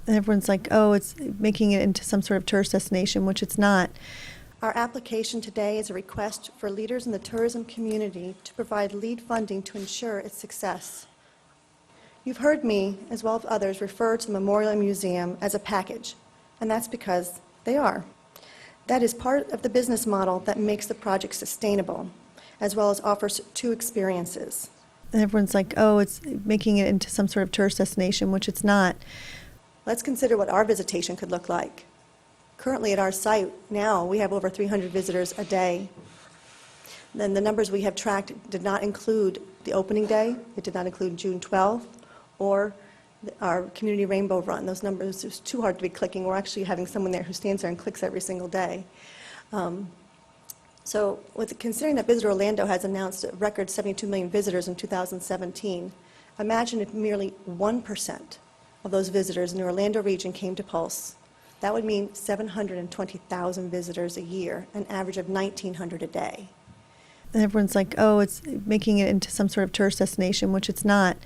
And everyone's like, oh, it's making it into some sort of tourist destination, which it's not. Our application today is a request for leaders in the tourism community to provide lead funding to ensure its success. You've heard me, as well as others, refer to the Memorial and Museum as a package, and that's because they are. That is part of the business model that makes the project sustainable, as well as offers two experiences. And everyone's like, oh, it's making it into some sort of tourist destination, which it's not. Let's consider what our visitation could look like. Currently at our site now, we have over 300 visitors a day. Then the numbers we have tracked did not include the opening day. It did not include June 12th or our Community Rainbow Run. Those numbers, it's too hard to be clicking. We're actually having someone there who stands there and clicks every single day. So considering that Visit Orlando has announced a record 72 million visitors in 2017, imagine if merely 1% of those visitors in the Orlando region came to Pulse. That would mean 720,000 visitors a year, an average of 1,900 a day. And everyone's like, oh, it's making it into some sort of tourist destination, which it's not.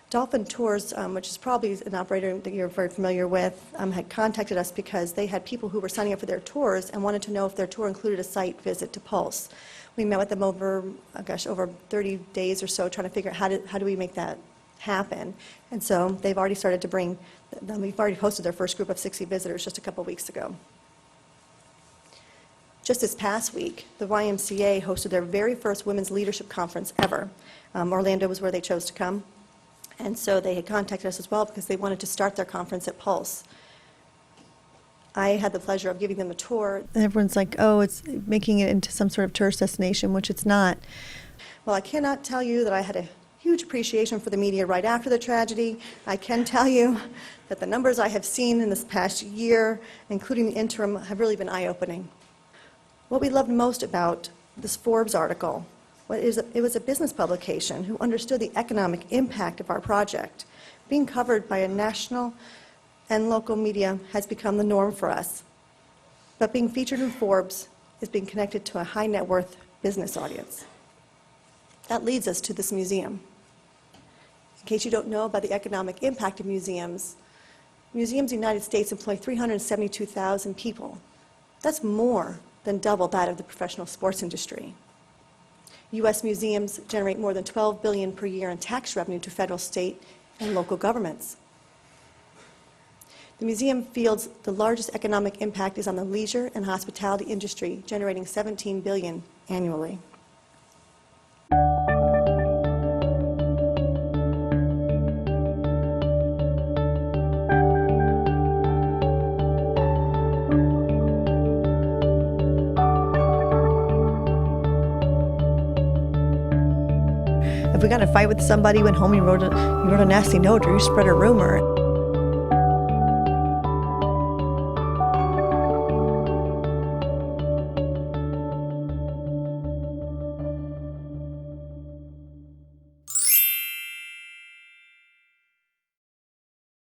Dolphin Tours, which is probably an operator that you're very familiar with, had contacted us because they had people who were signing up for their tours and wanted to know if their tour included a site visit to Pulse. We met with them over 30 days or so, trying to figure out how do we make that happen. And so they've already started to bring, we've already hosted their first group of 60 visitors just a couple weeks ago. Just this past week, the YMCA hosted their very first women's leadership conference ever. Orlando was where they chose to come. And so they had contacted us as well because they wanted to start their conference at Pulse. I had the pleasure of giving them a tour. And everyone's like, oh, it's making it into some sort of tourist destination, which it's not. Well, I cannot tell you that I had a huge appreciation for the media right after the tragedy. I can tell you that the numbers I have seen in this past year, including the interim, have really been eye-opening. What we loved most about this Forbes article, it was a business publication who understood the economic impact of our project. Being covered by a national and local media has become the norm for us. But being featured in Forbes is being connected to a high net worth business audience. That leads us to this museum. In case you don't know about the economic impact of museums, museums in the United States employ 372,000 people. That's more than double that of the professional sports industry. U.S. museums generate more than $12 billion per year in tax revenue to federal, state, and local governments. The museum feels the largest economic impact is on the leisure and hospitality industry, generating $17 billion annually. If we got in a fight with somebody, went home, you wrote a nasty note, or you spread a rumor.